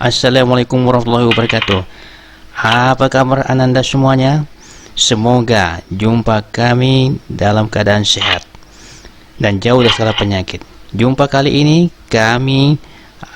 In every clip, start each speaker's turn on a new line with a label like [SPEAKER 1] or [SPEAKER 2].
[SPEAKER 1] Assalamualaikum warahmatullahi wabarakatuh. Apa kabar Ananda semuanya? Semoga jumpa kami dalam keadaan sehat dan jauh dari segala penyakit. Jumpa kali ini kami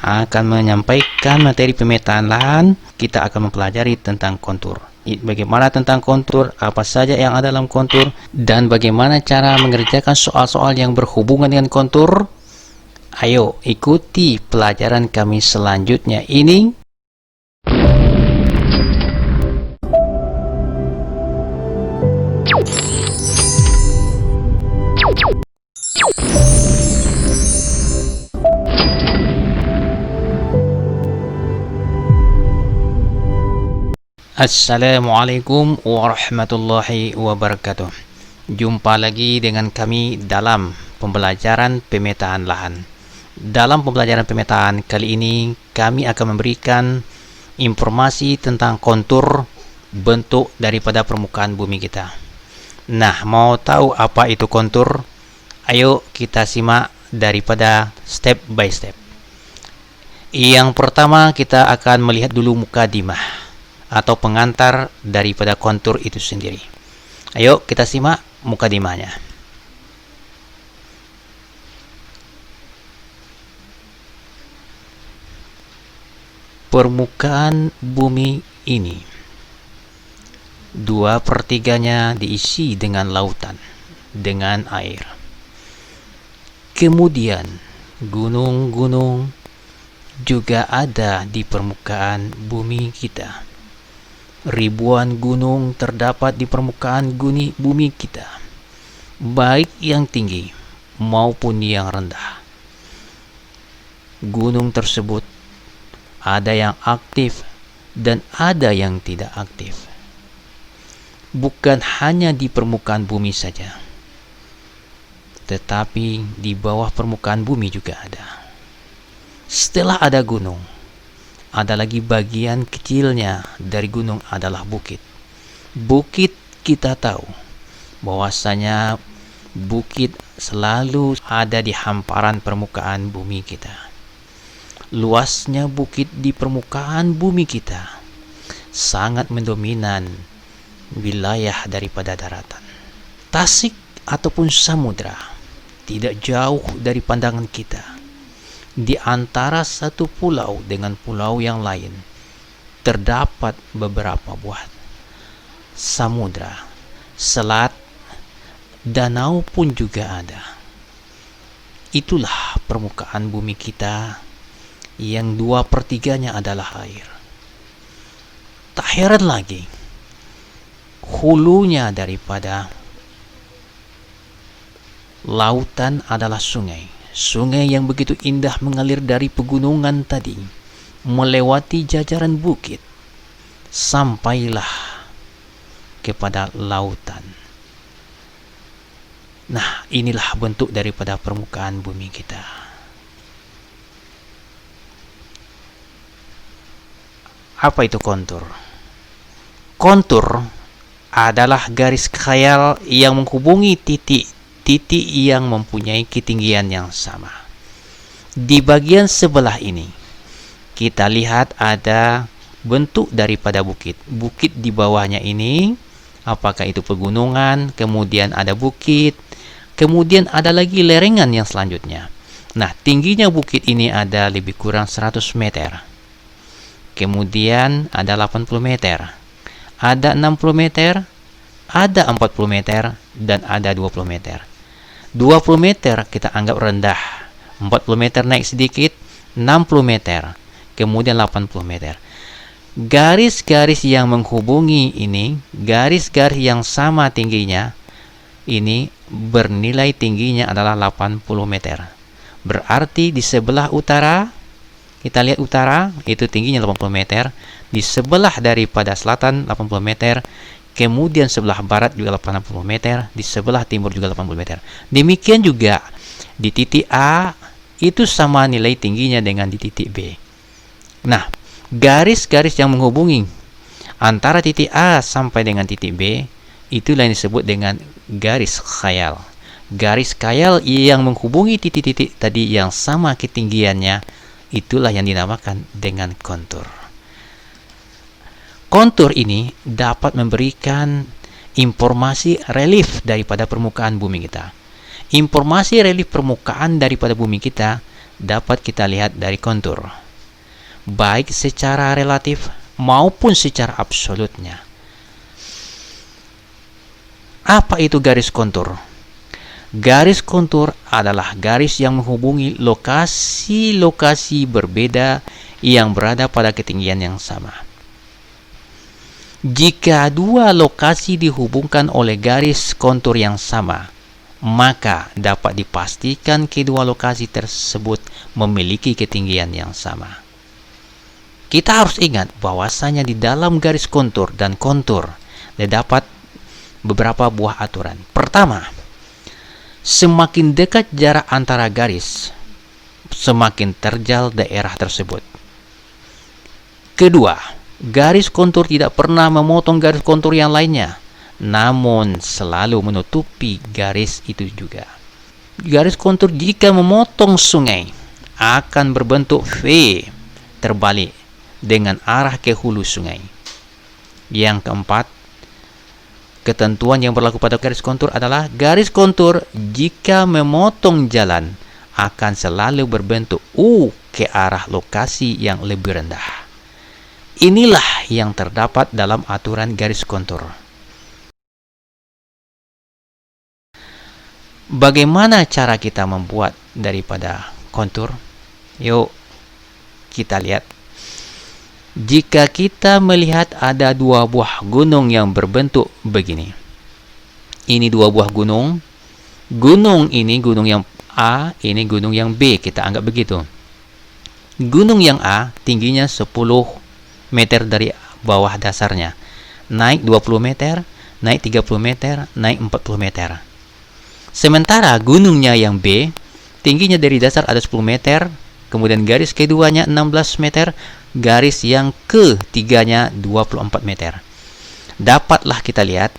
[SPEAKER 1] akan menyampaikan materi pemetaan lahan. Kita akan mempelajari tentang kontur. Bagaimana tentang kontur, apa saja yang ada dalam kontur, dan bagaimana cara mengerjakan soal-soal yang berhubungan dengan kontur. Ayo ikuti pelajaran kami selanjutnya ini. Assalamualaikum warahmatullahi wabarakatuh. Jumpa lagi dengan kami dalam pembelajaran pemetaan lahan. Dalam pembelajaran pemetaan kali ini, kami akan memberikan informasi tentang kontur bentuk daripada permukaan bumi kita. Nah, mau tahu apa itu kontur? Ayo kita simak daripada step by step. Yang pertama, kita akan melihat dulu mukadimah atau pengantar daripada kontur itu sendiri. Ayo kita simak mukadimahnya. Permukaan bumi ini 2/3-nya diisi dengan lautan, dengan air. Kemudian gunung-gunung juga ada di permukaan bumi kita. Ribuan gunung terdapat di permukaan bumi kita, baik yang tinggi maupun yang rendah. Gunung tersebut ada yang aktif dan ada yang tidak aktif. Bukan hanya di permukaan bumi saja, tetapi di bawah permukaan bumi juga ada. Setelah ada gunung, ada lagi bagian kecilnya dari gunung adalah bukit. Bukit kita tahu bahwasanya bukit selalu ada di hamparan permukaan bumi kita. Luasnya bukit di permukaan bumi kita sangat mendominan wilayah daripada daratan. Tasik ataupun samudra tidak jauh dari pandangan kita. Di antara satu pulau dengan pulau yang lain terdapat beberapa buah samudra, selat, danau pun juga ada. Itulah permukaan bumi kita yang 2/3-nya adalah air. Tak heran lagi, hulunya daripada lautan adalah sungai. Sungai yang begitu indah mengalir dari pegunungan tadi, melewati jajaran bukit, sampailah kepada lautan. Nah, inilah bentuk daripada permukaan bumi kita. Apa itu kontur? Kontur adalah garis khayal yang menghubungi titik yang mempunyai ketinggian yang sama. Di bagian sebelah ini kita lihat ada bentuk daripada bukit. Bukit di bawahnya ini, apakah itu pegunungan, kemudian ada bukit, kemudian ada lagi lereng yang selanjutnya. Nah, tingginya bukit ini ada lebih kurang 100 meter. Kemudian ada 80 meter, ada 60 meter, ada 40 meter, dan ada 20 meter. 20 meter kita anggap rendah, 40 meter naik sedikit, 60 meter, kemudian 80 meter. Garis-garis yang menghubungi ini, garis-garis yang sama tingginya, ini bernilai tingginya adalah 80 meter. Berarti di sebelah utara, kita lihat utara, itu tingginya 80 meter. Di sebelah daripada selatan 80 meter. Kemudian sebelah barat juga 80 meter. Di sebelah timur juga 80 meter. Demikian juga di titik A, itu sama nilai tingginya dengan di titik B. Nah, garis-garis yang menghubungi antara titik A sampai dengan titik B, itulah yang disebut dengan garis khayal. Garis khayal yang menghubungi titik-titik tadi yang sama ketinggiannya Itulah yang dinamakan dengan kontur. Kontur ini dapat memberikan informasi relief daripada permukaan bumi kita. Informasi relief permukaan daripada bumi kita dapat kita lihat dari kontur, baik secara relatif maupun secara absolutnya. Apa itu garis kontur? Garis kontur adalah garis yang menghubungi lokasi-lokasi berbeda yang berada pada ketinggian yang sama. Jika dua lokasi dihubungkan oleh garis kontur yang sama, maka dapat dipastikan kedua lokasi tersebut memiliki ketinggian yang sama. Kita harus ingat bahwasanya di dalam garis kontur dan kontur terdapat beberapa buah aturan. Pertama, semakin dekat jarak antara garis, semakin terjal daerah tersebut. Kedua, garis kontur tidak pernah memotong garis kontur yang lainnya, namun selalu menutupi garis itu juga. Garis kontur jika memotong sungai akan berbentuk V terbalik dengan arah ke hulu sungai. Yang keempat, ketentuan yang berlaku pada garis kontur adalah garis kontur jika memotong jalan akan selalu berbentuk U ke arah lokasi yang lebih rendah. Inilah yang terdapat dalam aturan garis kontur. Bagaimana cara kita membuat daripada kontur? Yuk kita lihat. Jika kita melihat ada dua buah gunung yang berbentuk begini. Ini dua buah gunung. Gunung ini gunung yang A, ini gunung yang B, kita anggap begitu. Gunung yang A tingginya 10 meter dari bawah dasarnya, naik 20 meter, naik 30 meter, naik 40 meter. Sementara gunungnya yang B tingginya dari dasar ada 10 meter, kemudian garis keduanya 16 meter, garis yang ketiganya 24 meter. Dapatlah kita lihat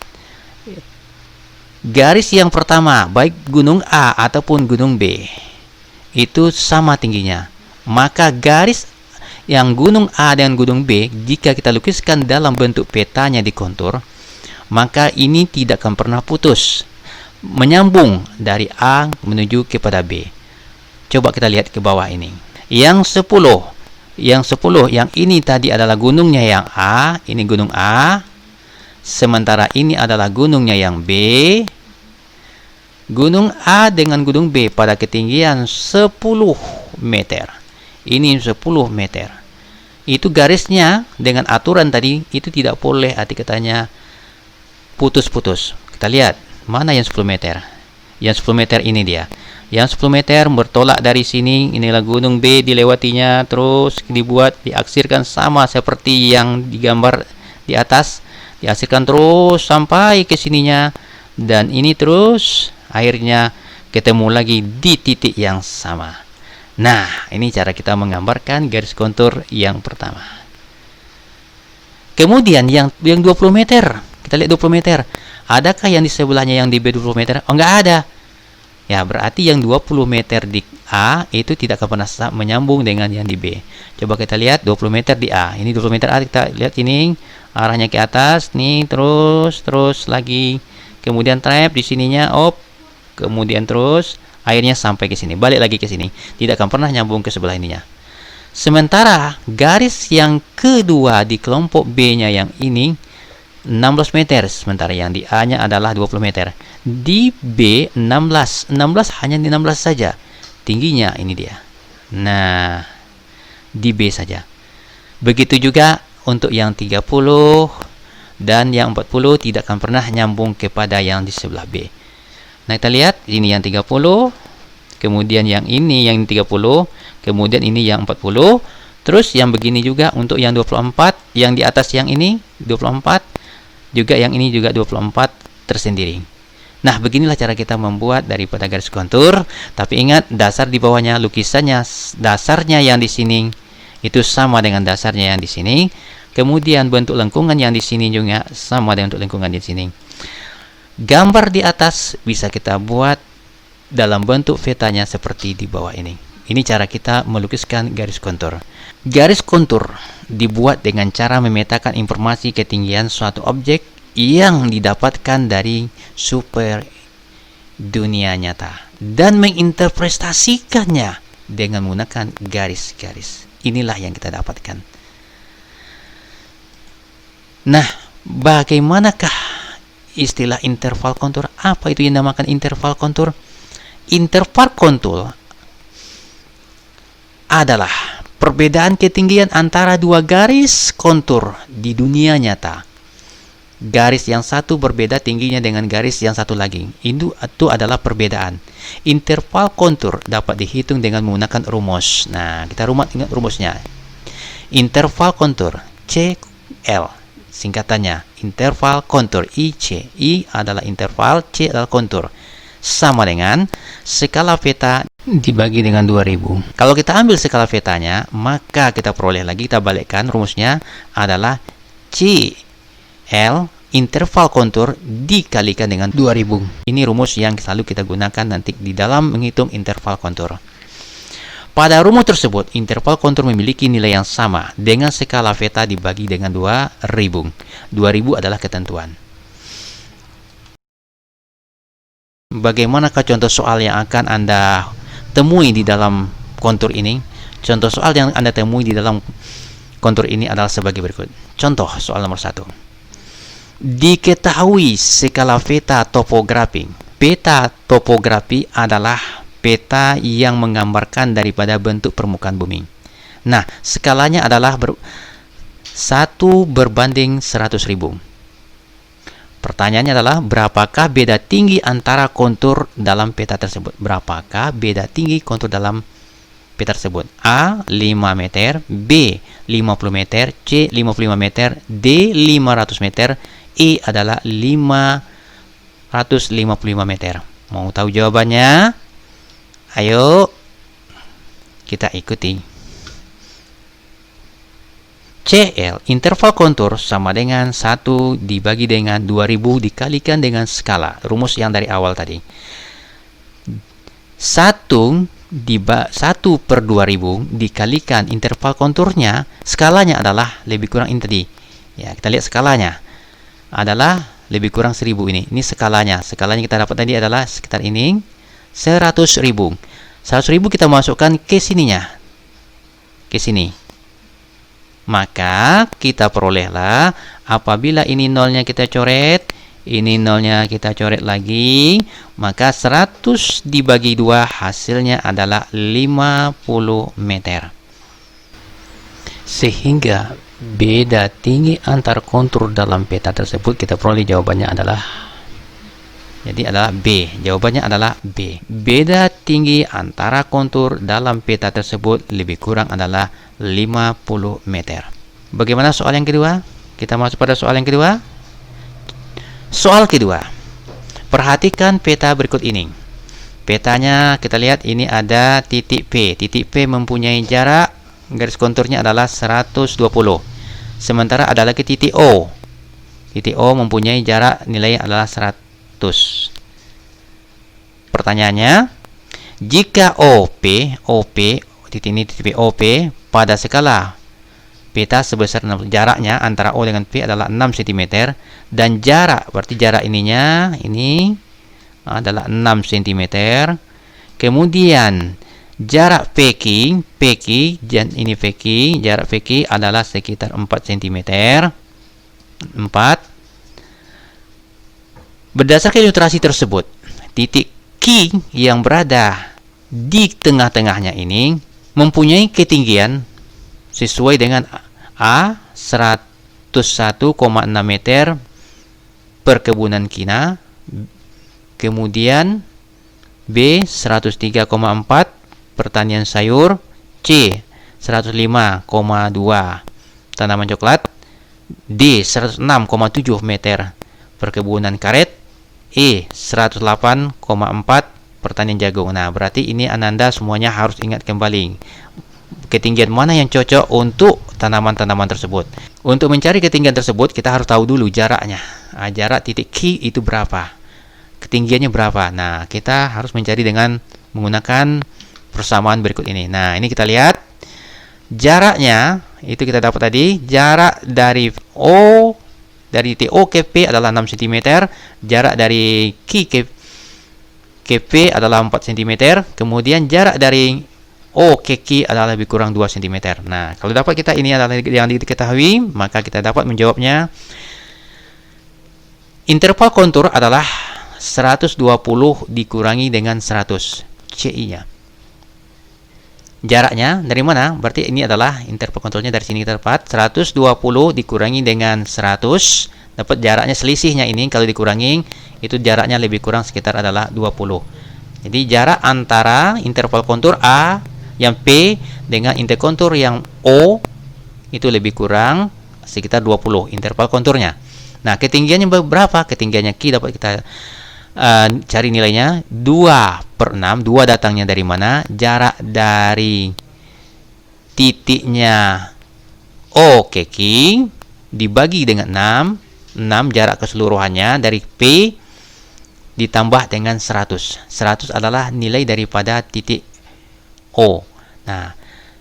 [SPEAKER 1] garis yang pertama, baik gunung A ataupun gunung B, itu sama tingginya. Maka garis yang gunung A dan gunung B, jika kita lukiskan dalam bentuk petanya di kontur, maka ini tidak akan pernah putus, menyambung dari A menuju kepada B. Coba kita lihat ke bawah ini. Yang 10, yang ini tadi adalah gunungnya yang A, ini gunung A. Sementara ini adalah gunungnya yang B. Gunung A dengan gunung B pada ketinggian 10 meter. Ini 10 meter. Itu garisnya dengan aturan tadi itu tidak boleh arti katanya putus-putus. Kita lihat mana yang 10 meter. Yang 10 meter ini dia. Yang 10 meter bertolak dari sini, inilah gunung B dilewatinya, terus dibuat diaksirkan sama seperti yang digambar di atas, diaksirkan terus sampai ke sininya, dan ini terus akhirnya ketemu lagi di titik yang sama. Nah, ini cara kita menggambarkan garis kontur yang pertama. Kemudian yang 20 meter. Kita lihat 20 meter. Adakah yang di sebelahnya yang di B 20 meter? Oh, enggak ada. Ya, berarti yang 20 meter di A itu tidak akan pernah menyambung dengan yang di B. Coba kita lihat 20 meter di A. Ini 20 meter A, kita lihat ini arahnya ke atas, nih terus lagi. Kemudian trap di sininya, kemudian terus akhirnya sampai ke sini, balik lagi ke sini, tidak akan pernah nyambung ke sebelah ininya. Sementara garis yang kedua di kelompok B-nya yang ini 16 meter, sementara yang di A-nya adalah 20 meter. Di B 16 hanya di 16 saja tingginya, ini dia. Nah, di B saja. Begitu juga untuk yang 30 dan yang 40 tidak akan pernah nyambung kepada yang di sebelah B. Nah, kita lihat ini yang 30, kemudian yang ini yang 30, kemudian ini yang 40, terus yang begini juga untuk yang 24, yang di atas yang ini 24, juga yang ini juga 24 tersendiri. Nah, beginilah cara kita membuat daripada garis kontur, tapi ingat dasar di bawahnya lukisannya, dasarnya yang di sini itu sama dengan dasarnya yang di sini. Kemudian bentuk lengkungan yang di sini juga sama dengan bentuk lengkungan di sini. Gambar di atas bisa kita buat dalam bentuk petanya seperti di bawah ini. Ini cara kita melukiskan garis kontur. Garis kontur dibuat dengan cara memetakan informasi ketinggian suatu objek yang didapatkan dari super dunia nyata dan menginterpretasikannya dengan menggunakan garis-garis. Inilah yang kita dapatkan. Nah, bagaimanakah istilah interval kontur? Apa itu yang dinamakan interval kontur? Interval kontur adalah perbedaan ketinggian antara dua garis kontur di dunia nyata. Garis yang satu berbeda tingginya dengan garis yang satu lagi. Itu adalah perbedaan. Interval kontur dapat dihitung dengan menggunakan rumus. Nah, kita ingat rumusnya. Interval kontur CL, singkatannya interval kontur IC. I adalah interval, C adalah kontur. Sama dengan skala peta dibagi dengan 2000. Kalau kita ambil skala petanya, maka kita peroleh lagi, kita balikkan rumusnya adalah CL interval kontur dikalikan dengan 2000. Ini rumus yang selalu kita gunakan nanti di dalam menghitung interval kontur. Pada rumus tersebut, interval kontur memiliki nilai yang sama dengan skala peta dibagi dengan 2000. 2000 adalah ketentuan. Bagaimanakah contoh soal yang akan Anda temui di dalam kontur ini? Contoh soal yang Anda temui di dalam kontur ini adalah sebagai berikut. Contoh soal nomor 1. Diketahui skala peta topografi. Peta topografi adalah peta yang menggambarkan daripada bentuk permukaan bumi. Nah, skalanya adalah 1 berbanding 100.000. Pertanyaannya adalah, berapakah beda tinggi antara kontur dalam peta tersebut? Berapakah beda tinggi kontur dalam peta tersebut? A. 5 meter, B. 50 meter, C. 55 meter, D. 500 meter, E adalah 555 meter. Mau tahu jawabannya? Ayo kita ikuti. CL interval kontur sama dengan 1 dibagi dengan 2000 dikalikan dengan skala. Rumus yang dari awal tadi. 1 per 2000 dikalikan interval konturnya, skalanya adalah lebih kurang ini tadi. Ya, kita lihat skalanya adalah lebih kurang 1000 ini. Ini skalanya. Skalanya kita dapat tadi adalah sekitar ini 100.000. 100.000 kita masukkan ke sininya. Ke sini. Maka kita perolehlah apabila ini nolnya kita coret, ini nolnya kita coret lagi, maka 100 dibagi 2 hasilnya adalah 50 meter. Sehingga beda tinggi antar kontur dalam peta tersebut kita peroleh jawabannya adalah, jadi adalah B. Jawabannya adalah B. Beda tinggi antara kontur dalam peta tersebut lebih kurang adalah 50 meter. Bagaimana soal yang kedua? Kita masuk pada soal yang kedua. Soal kedua. Perhatikan peta berikut ini. Petanya kita lihat ini ada titik P. Titik P mempunyai jarak, garis konturnya adalah 120. Sementara ada lagi titik O. Titik O mempunyai jarak nilai adalah 100. Pertanyaannya, jika OP titik ini titik OP pada skala peta sebesar 6, jaraknya antara O dengan P adalah 6 cm dan jarak, berarti jarak ininya ini adalah 6 cm. Kemudian jarak PQ dan ini PQ, jarak PQ adalah sekitar 4 cm. 4. Berdasarkan ilustrasi tersebut, titik Q yang berada di tengah-tengahnya ini mempunyai ketinggian sesuai dengan A 101,6 meter perkebunan kina, kemudian B 103,4 pertanian sayur, C 105,2 tanaman coklat, D 106,7 meter perkebunan karet, E 108,4 pertanian jagung. Nah, berarti ini Ananda semuanya harus ingat kembali ketinggian mana yang cocok untuk tanaman-tanaman tersebut. Untuk mencari ketinggian tersebut, kita harus tahu dulu jaraknya. Jarak titik Q itu berapa? Ketinggiannya berapa? Nah, kita harus mencari dengan menggunakan persamaan berikut ini. Nah, ini kita lihat jaraknya itu kita dapat tadi, jarak dari O dari titik O ke P adalah 6 cm, jarak dari Q ke P adalah 4 cm, kemudian jarak dari O ke Q adalah lebih kurang 2 cm. Nah, kalau dapat kita ini adalah yang diketahui, maka kita dapat menjawabnya. Interval kontur adalah 120 dikurangi dengan 100 CI-nya. Jaraknya dari mana? Berarti ini adalah interval konturnya, dari sini kita dapat 120 dikurangi dengan 100. Dapat jaraknya, selisihnya ini kalau dikurangi itu jaraknya lebih kurang sekitar adalah 20. Jadi jarak antara interval kontur A yang P dengan interval kontur yang O itu lebih kurang sekitar 20 interval konturnya. Nah, ketinggiannya berapa? Ketinggiannya Q dapat kita cari nilainya 2/6. 2 datangnya dari mana? Jarak dari titiknya O ke Q dibagi dengan 6. 6 jarak keseluruhannya dari P ditambah dengan 100. 100 adalah nilai daripada titik O. Nah,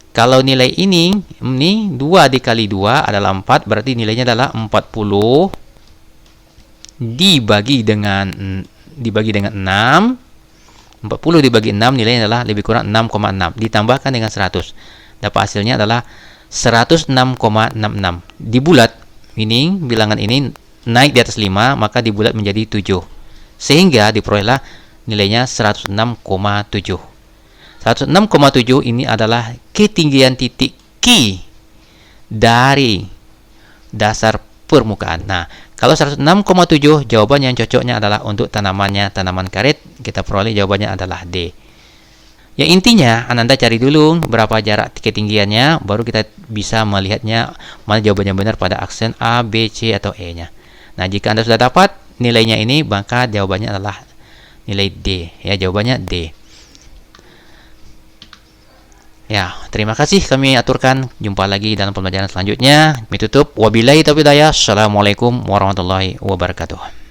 [SPEAKER 1] kalau nilai ini 2 dikali 2 adalah 4, berarti nilainya adalah 40 dibagi dengan 6. 40 dibagi 6 nilainya adalah lebih kurang 6,6 ditambahkan dengan 100. Dapat hasilnya adalah 106,66. Dibulat ini bilangan ini naik di atas 5, maka dibulat menjadi 7. Sehingga diperolehlah nilainya 106,7. 106,7 ini adalah ketinggian titik Q dari dasar permukaan. Nah, kalau 106,7 jawaban yang cocoknya adalah untuk tanaman karet, kita peroleh jawabannya adalah D. Ya, intinya Ananda cari dulu berapa jarak ketinggiannya, baru kita bisa melihatnya mana jawabannya benar pada aksen A, B, C atau E-nya. Nah, jika Anda sudah dapat nilainya ini, maka jawabannya adalah nilai D. Ya, jawabannya D. Ya, terima kasih kami aturkan. Jumpa lagi dalam pembelajaran selanjutnya. Kami tutup. Wabillahi taufiq hidayah. Assalamualaikum warahmatullahi wabarakatuh.